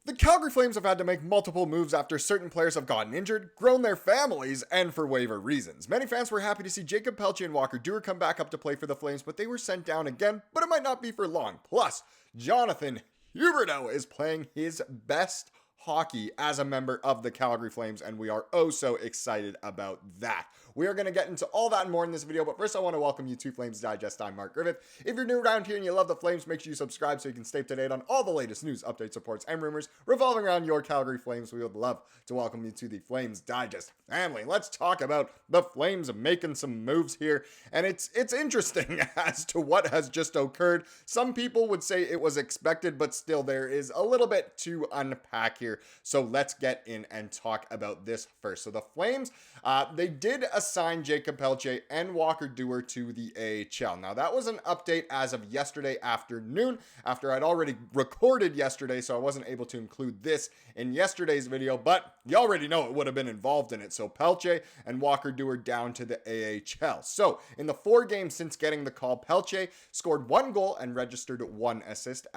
The Calgary Flames have had to make multiple moves after certain players have gotten injured, grown their families, and for waiver reasons. Many fans were happy to see Jakob, Pelletier, and Duehr come back up to play for the Flames, but they were sent down again, but it might not be for long. Plus, Jonathan Huberdeau is playing his best hockey as a member of the Calgary Flames, and we are oh so excited about that. We are going to get into all that and more in this video, but first I want to welcome you to Flames Digest. I'm Mark Griffith. If you're new around here and you love the Flames, make sure you subscribe so you can stay up to date on all the latest news, updates, reports, and rumors revolving around your Calgary Flames. We would love to welcome you to the Flames Digest family. Let's talk about the Flames making some moves here, and it's interesting as to what has just occurred. Some people would say it was expected, but still there is a little bit to unpack here. So let's get in and talk about this first. So the Flames, they did assign Jakob, Pelletier, and Duehr to the AHL. Now that was an update as of yesterday afternoon, after I'd already recorded yesterday, so I wasn't able to include this in yesterday's video, but you already know it would have been involved in it. So Pelletier and Duehr down to the AHL. So in the 4 games since getting the call, Pelletier scored 1 goal and registered 1 assist,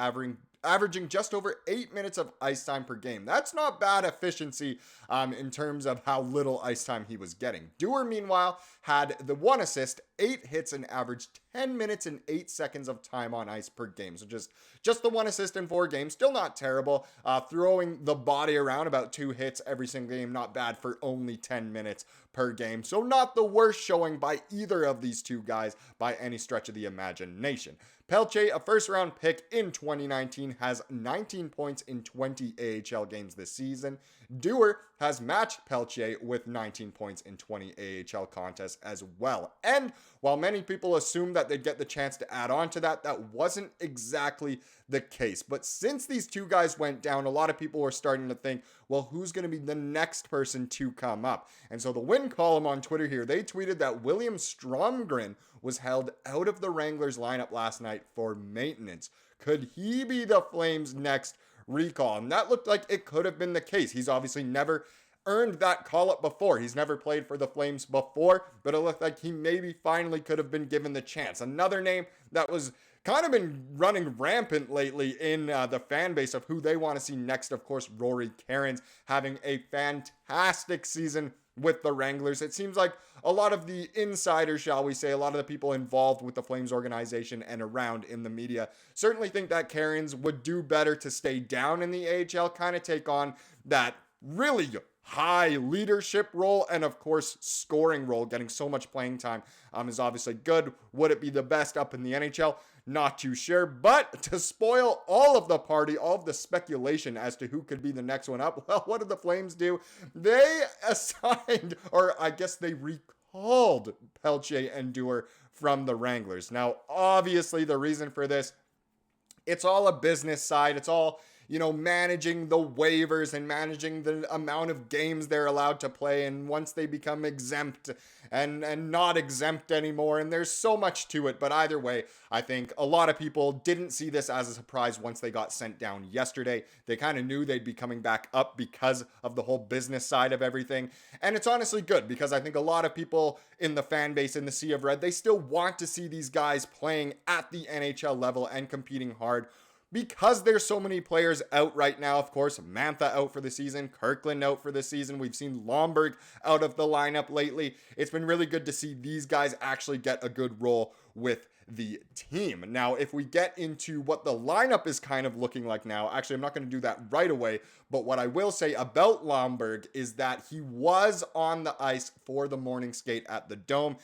averaging just over 8 minutes of ice time per game. That's not bad efficiency in terms of how little ice time he was getting. Duehr, meanwhile, had the 1 assist, 8 hits, and averaged 10 minutes and 8 seconds of time on ice per game. So just the 1 assist in 4 games, still not terrible. Throwing the body around, about 2 hits every single game, not bad for only 10 minutes per game. So not the worst showing by either of these two guys by any stretch of the imagination. Pelletier, a first-round pick in 2019, has 19 points in 20 AHL games this season. Duehr has matched Pelletier with 19 points in 20 AHL contests as well. And while many people assumed that they'd get the chance to add on to that, that wasn't exactly the case. But since these two guys went down, a lot of people were starting to think, well, who's going to be the next person to come up? And so the win column on Twitter here, they tweeted that William Stromgren was held out of the Wranglers lineup last night for maintenance. Could he be the Flames' next recall? And that looked like it could have been the case. He's obviously never earned that call-up before. He's never played for the Flames before, but it looked like he maybe finally could have been given the chance. Another name that was kind of been running rampant lately in the fan base of who they want to see next, of course, Rory Cairns having a fantastic season with the Wranglers. It seems like a lot of the insiders, shall we say, a lot of the people involved with the Flames organization and around in the media certainly think that Cairns would do better to stay down in the AHL, kind of take on that really high leadership role and of course scoring role. Getting so much playing time is obviously good. Would it be the best up in the NHL? Not too sure, but to spoil all of the party, all of the speculation as to who could be the next one up, well, what did the Flames do? They assigned, or I guess they recalled Pelletier and Duehr from the Wranglers. Now, obviously, the reason for this, it's all a business side. It's all, managing the waivers and managing the amount of games they're allowed to play. And once they become exempt and not exempt anymore, and there's so much to it. But either way, I think a lot of people didn't see this as a surprise once they got sent down yesterday. They kind of knew they'd be coming back up because of the whole business side of everything. And it's honestly good because I think a lot of people in the fan base in the Sea of Red, they still want to see these guys playing at the NHL level and competing hard. Because there's so many players out right now, of course, Mantha out for the season, Kirkland out for the season. We've seen Lomberg out of the lineup lately. It's been really good to see these guys actually get a good role with the team. Now, if we get into what the lineup is kind of looking like now, actually, I'm not going to do that right away, but what I will say about Lomberg is that he was on the ice for the morning skate at the Dome.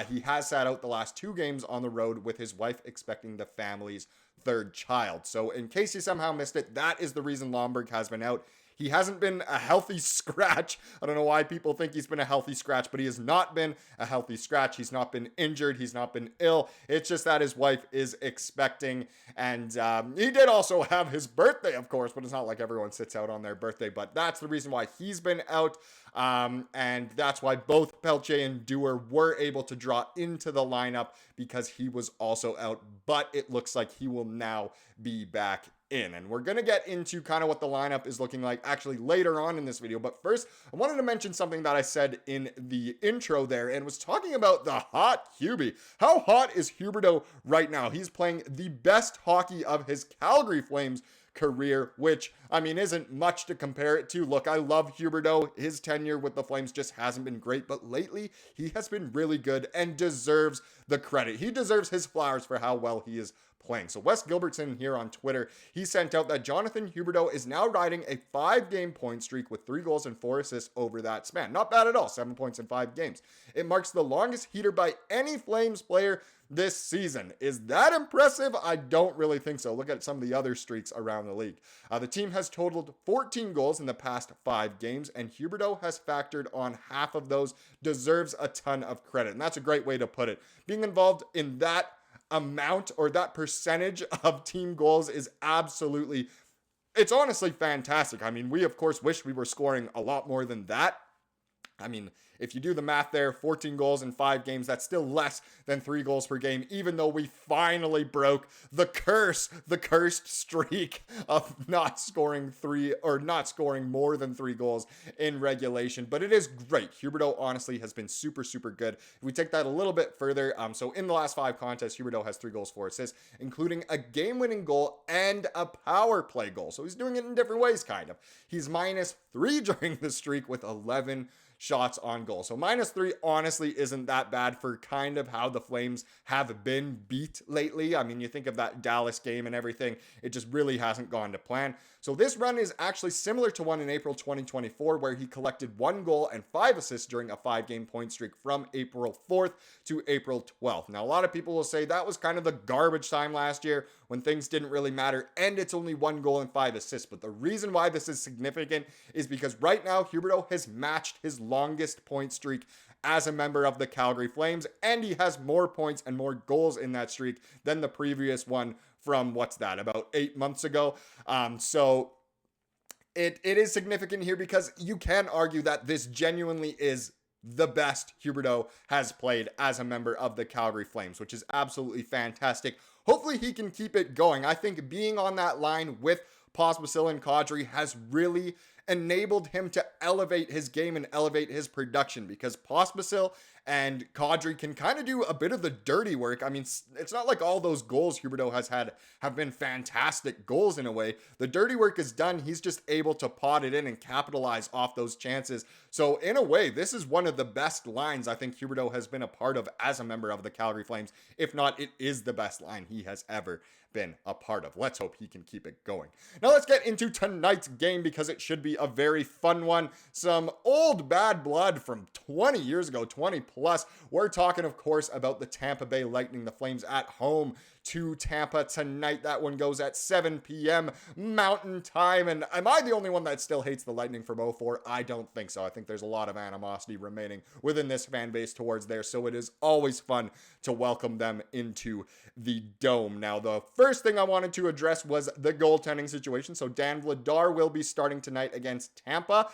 He has sat out the last 2 games on the road with his wife expecting the family's 3rd child. So in case you somehow missed it, that is the reason Lomberg has been out. He hasn't been a healthy scratch. I don't know why people think he's been a healthy scratch, but he has not been a healthy scratch. He's not been injured. He's not been ill. It's just that his wife is expecting. And he did also have his birthday, of course, but it's not like everyone sits out on their birthday. But that's the reason why he's been out. And that's why both Pelletier and Duehr were able to draw into the lineup because he was also out. But it looks like he will now be back in. And we're going to get into kind of what the lineup is looking like actually later on in this video. But first, I wanted to mention something that I said in the intro there and was talking about the hot Huby. How hot is Huberdeau right now? He's playing the best hockey of his Calgary Flames career, which, I mean, isn't much to compare it to. Look, I love Huberdeau. His tenure with the Flames just hasn't been great, but lately he has been really good and deserves the credit. He deserves his flowers for how well he is playing. So Wes Gilbertson here on Twitter, he sent out that Jonathan Huberdeau is now riding a 5-game point streak with 3 goals and 4 assists over that span. Not bad at all, 7 points in 5 games. It marks the longest heater by any Flames player this season. Is that impressive? I don't really think so. Look at some of the other streaks around the league. The team has totaled 14 goals in the past 5 games, and Huberdeau has factored on half of those. Deserves a ton of credit, and that's a great way to put it. Being involved in that amount or that percentage of team goals is absolutely, it's honestly fantastic. I mean, we of course wish we were scoring a lot more than that. I mean, if you do the math there, 14 goals in 5 games, that's still less than 3 goals per game, even though we finally broke the cursed streak of not scoring more than 3 goals in regulation. But it is great. Huberdeau honestly has been super, super good. If we take that a little bit further, so in the last 5 contests, Huberdeau has 3 goals, 4 assists, including a game-winning goal and a power play goal. So he's doing it in different ways, kind of. He's -3 during the streak with 11 shots on goal. So -3 honestly isn't that bad for kind of how the Flames have been beat lately. I mean, you think of that Dallas game and everything, it just really hasn't gone to plan. So this run is actually similar to one in April 2024, where he collected 1 goal and 5 assists during a 5-game point streak from April 4th to April 12th. Now, a lot of people will say that was kind of the garbage time last year when things didn't really matter, and it's only 1 goal and 5 assists. But the reason why this is significant is because right now, Huberdeau has matched his longest point streak as a member of the Calgary Flames, and he has more points and more goals in that streak than the previous one from, about 8 months ago. So it is significant here because you can argue that this genuinely is the best Huberdeau has played as a member of the Calgary Flames, which is absolutely fantastic. Hopefully he can keep it going. I think being on that line with Pospisil and Kadri has really enabled him to elevate his game and elevate his production, because Pospisil and Kadri can kind of do a bit of the dirty work. I mean, it's not like all those goals Huberdeau has had have been fantastic goals in a way. The dirty work is done. He's just able to pot it in and capitalize off those chances. So in a way, this is one of the best lines I think Huberdeau has been a part of as a member of the Calgary Flames. If not, it is the best line he has ever been a part of. Let's hope he can keep it going. Now let's get into tonight's game, because it should be a very fun one. Some old bad blood from 20 years ago, 20 plus. We're talking, of course, about the Tampa Bay Lightning, the Flames at home to Tampa tonight. That one goes at 7 p.m. Mountain Time. And am I the only one that still hates the Lightning from 04? I don't think so. I think there's a lot of animosity remaining within this fan base towards there. So it is always fun to welcome them into the Dome. Now, the first thing I wanted to address was the goaltending situation. So Dan Vladar will be starting tonight against Tampa,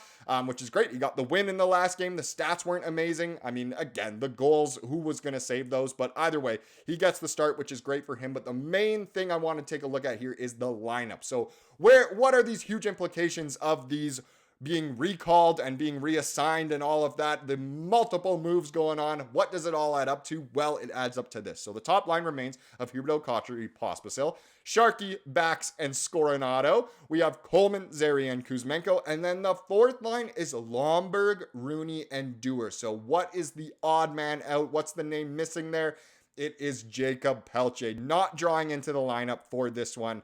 which is great. He got the win in the last game. The stats weren't amazing. I mean, again, the goals, who was going to save those? But either way, he gets the start, which is great for him. But the main thing I want to take a look at here is the lineup. So what are these huge implications of these being recalled and being reassigned and all of that, the multiple moves going on? What does it all add up to? Well, it adds up to this. So the top line remains of Huberdeau, Kadri, Pospisil, Sharkey, Bax, and Scoronado. We have Coleman, Zary, and Kuzmenko. And then the fourth line is Lomberg, Rooney, and Duehr. So what is the odd man out? What's the name missing there? It is Jakob Pelletier, not drawing into the lineup for this one,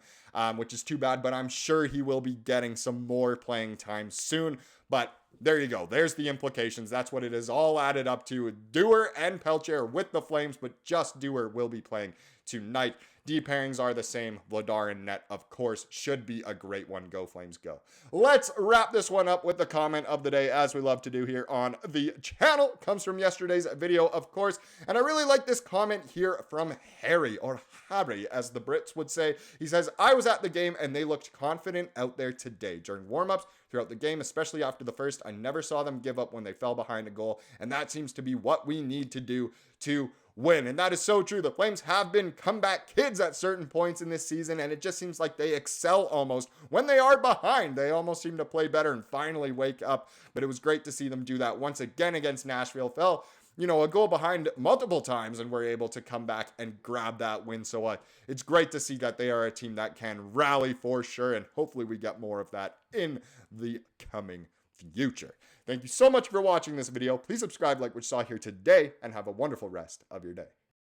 which is too bad, but I'm sure he will be getting some more playing time soon. But there you go. There's the implications. That's what it is all added up to. Duehr and Pelletier with the Flames, but just Duehr will be playing tonight. D pairings are the same. Vladar and net, of course, should be a great one. Go Flames, go. Let's wrap this one up with the comment of the day, as we love to do here on the channel. Comes from yesterday's video, of course. And I really like this comment here from Harry, or Harry, as the Brits would say. He says, I was at the game and they looked confident out there today. During warm-ups, throughout the game, especially after the first, I never saw them give up when they fell behind a goal. And that seems to be what we need to do to win. And that is so true. The Flames have been comeback kids at certain points in this season, and it just seems like they excel almost when they are behind. They almost seem to play better and finally wake up. But it was great to see them do that once again against Nashville. Fell a goal behind multiple times and were able to come back and grab that win. So it's great to see that they are a team that can rally for sure, and hopefully we get more of that in the coming future. Thank you so much for watching this video. Please subscribe like what you saw here today, and have a wonderful rest of your day.